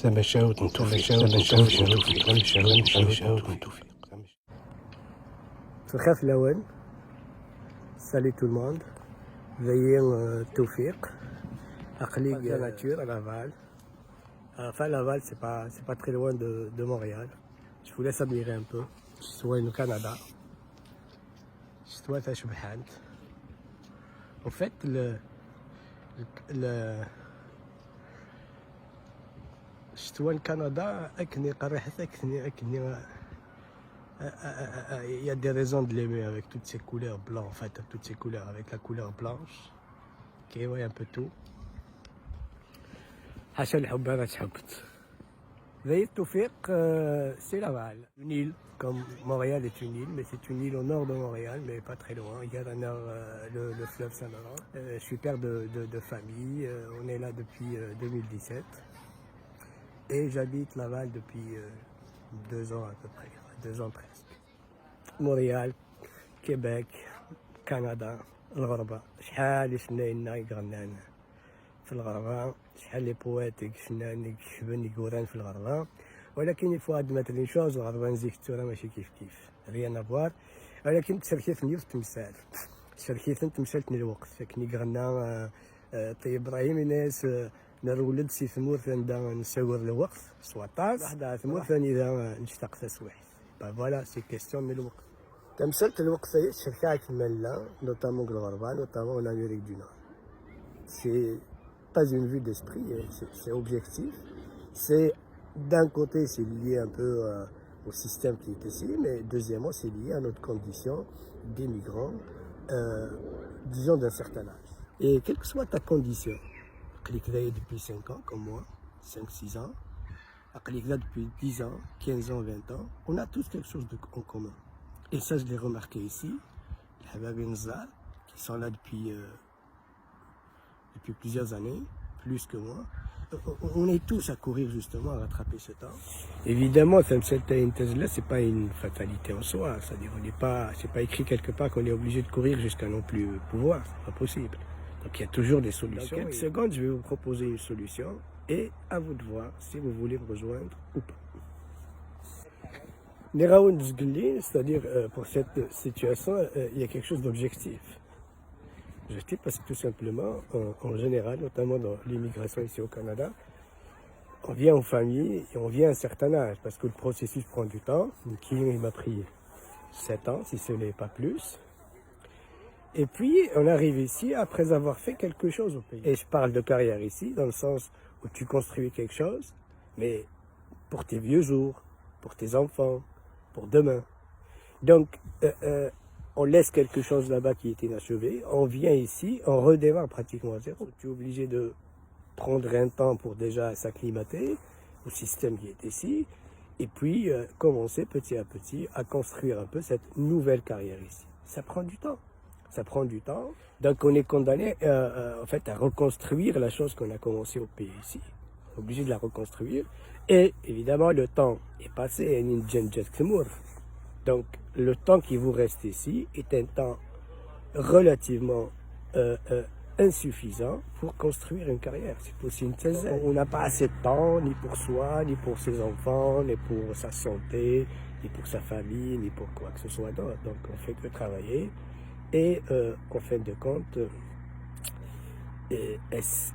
سمشاوت توفيق سمشاوت توفيق. في الخف الأول salut tout le monde. Veuillez Toufik. Aklik la nature à Laval. Enfin, Laval, c'est pas très loin de Montréal. Je vous laisse admirer un peu. Je suis au Canada. Je suis à Shubhant. En fait, je suis au Canada. Il y a des raisons de l'aimer avec toutes ces couleurs blanches, en fait, toutes ces couleurs, avec la couleur blanche, qui est un peu tout. Hachal Hubba Tchabout. Veillez Toufik, c'est Laval, une île, comme Montréal est une île, mais c'est une île au nord de Montréal, mais pas très loin. Il y a dans le nord le fleuve Saint-Laurent. Je suis père de famille, on est là depuis 2017. Et j'habite Laval depuis 2 ans à peu près. 2 ans presque. Montréal, Québec, Canada, الغربة. شحال شناينا يقرنان في الغربة، شحال لي بواتيك شنان يكشفن يقوران في الغربة، ولكن يفو هاد مثلا شوز الغربة نزيك التورا ماشي كيف ريان افوار، ولكن تشركيتني في التمثال، تشركيتني تمثالتني الوقت، فكني قرنا طيب ابراهيم الناس نرولد سي ثمور ثاندا نسور الوقت سواطاس واحد ثمور ثاني اذا نشتاق تسويح. فوالا سي كيستيون من الوقت. تمثلت الوقت هي الشركات المالة نوتامون الغربة نوتامون en Amérique du Nord. C'est pas une vue d'esprit, c'est objectif. C'est d'un côté c'est lié un peu au système qui est ici, mais deuxièmement c'est lié à notre condition des migrants, disons d'un certain âge. Et quelle que soit ta condition, Aklikda depuis 5 ans comme moi, 5-6 ans, Aklikda depuis 10 ans, 15 ans, 20 ans, on a tous quelque chose en commun. Et ça je l'ai remarqué ici, les Habab Nzar, qui sont là depuis plusieurs années, plus que moi. On est tous à courir justement à rattraper ce temps. Évidemment, cette thèse-là, c'est pas une fatalité en soi. C'est-à-dire, c'est pas écrit quelque part qu'on est obligé de courir jusqu'à non plus pouvoir. C'est pas possible. Donc il y a toujours des solutions. Dans quelques secondes, je vais vous proposer une solution et à vous de voir si vous voulez me rejoindre ou pas. C'est-à-dire pour cette situation, il y a quelque chose d'objectif. Objectif parce que tout simplement, en général, notamment dans l'immigration ici au Canada, on vient en famille et on vient à un certain âge parce que le processus prend du temps. Il m'a pris 7 ans, si ce n'est pas plus. Et puis, on arrive ici après avoir fait quelque chose au pays. Et je parle de carrière ici, dans le sens où tu construis quelque chose, mais pour tes vieux jours, pour tes enfants, pour demain. Donc, on laisse quelque chose là-bas qui est inachevé, on vient ici, on redémarre pratiquement à zéro. Tu es obligé de prendre un temps pour déjà s'acclimater au système qui est ici, et puis commencer petit à petit à construire un peu cette nouvelle carrière ici. Ça prend du temps. Ça prend du temps. Donc on est condamné en fait à reconstruire la chose qu'on a commencé au pays ici. Obligé de la reconstruire. Et évidemment le temps est passé. Donc le temps qui vous reste ici est un temps relativement insuffisant pour construire une carrière. C'est aussi une thèse. On n'a pas assez de temps, ni pour soi, ni pour ses enfants, ni pour sa santé, ni pour sa famille, ni pour quoi que ce soit d'autre. Donc on fait que travailler. Et en fin de compte, est-ce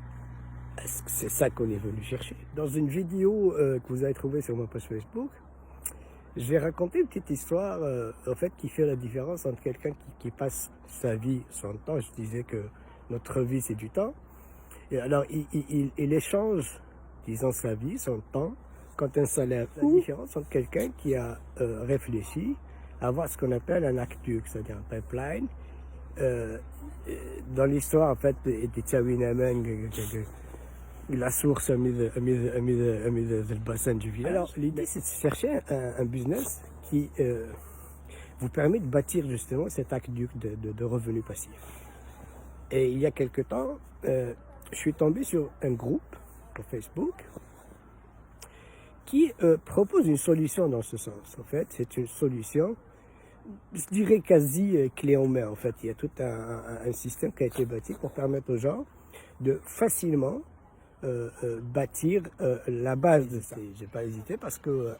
que c'est ça qu'on est venu chercher? Dans une vidéo que vous avez trouvée sur ma page Facebook, j'ai raconté une petite histoire en fait, qui fait la différence entre quelqu'un qui passe sa vie, son temps. Je disais que notre vie, c'est du temps. Et alors, il échange, disons, sa vie, son temps, contre un salaire. La différence entre quelqu'un qui a réfléchi à avoir ce qu'on appelle un aqueduc, c'est-à-dire un pipeline. Dans l'histoire, en fait, la source a mis le bassin du village. Alors, l'idée, c'est de chercher un business qui vous permet de bâtir justement cet aqueduc de revenus passifs. Et il y a quelque temps, je suis tombé sur un groupe sur Facebook qui propose une solution dans ce sens. En fait, c'est une solution, je dirais quasi clé en main. En fait, il y a tout un système qui a été bâti pour permettre aux gens de facilement bâtir la base de ça. J'ai pas hésité parce que,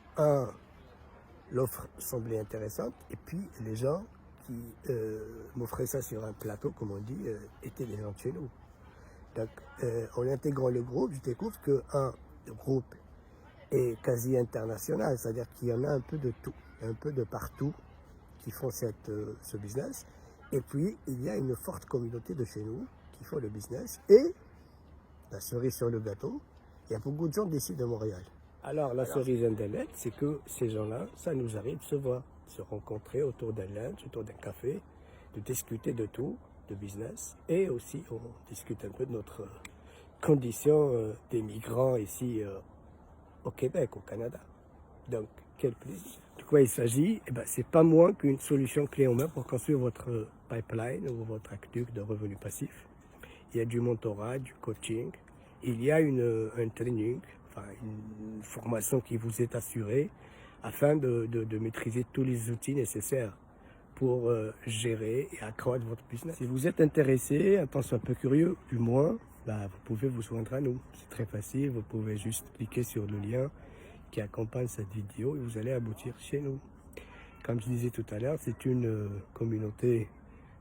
l'offre semblait intéressante et puis les gens qui m'offraient ça sur un plateau, comme on dit, étaient des gens de chez nous. Donc, en intégrant le groupe, je découvre que, le groupe est quasi international, c'est-à-dire qu'il y en a un peu de tout, un peu de partout qui font ce business. Et puis, il y a une forte communauté de chez nous qui font le business. Et la cerise sur le gâteau, il y a beaucoup de gens d'ici de Montréal. Alors, la cerise indélète, c'est que ces gens-là, ça nous arrive de se voir, de se rencontrer autour d'un lunch, autour d'un café, de discuter de tout, de business. Et aussi, on discute un peu de notre condition des migrants ici au Québec, au Canada. Donc, quel plaisir. De quoi il s'agit? C'est pas moins qu'une solution clé en main pour construire votre pipeline ou votre aqueduc de revenus passifs. Il y a du mentorat, du coaching, il y a un training, enfin une formation qui vous est assurée afin de maîtriser tous les outils nécessaires pour gérer et accroître votre business. Si vous êtes intéressé, un tant soit peu curieux, du moins, vous pouvez vous joindre à nous. C'est très facile, vous pouvez juste cliquer sur le lien qui accompagne cette vidéo et vous allez aboutir chez nous. Comme je disais tout à l'heure, c'est une communauté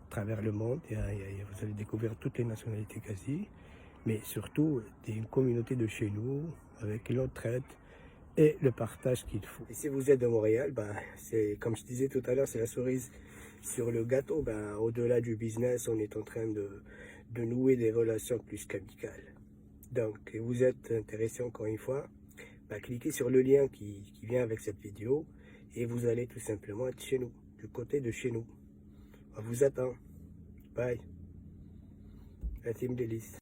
à travers le monde. Vous allez découvrir toutes les nationalités quasi, mais surtout une communauté de chez nous avec l'entraide et le partage qu'il faut. Et si vous êtes de Montréal, c'est comme je disais tout à l'heure, c'est la cerise sur le gâteau. Au-delà du business, on est en train de nouer des relations plus qu'amicales. Donc, si vous êtes intéressé encore une fois, cliquez sur le lien qui vient avec cette vidéo et vous allez tout simplement être chez nous, du côté de chez nous. On vous attend. Bye. La team Délice.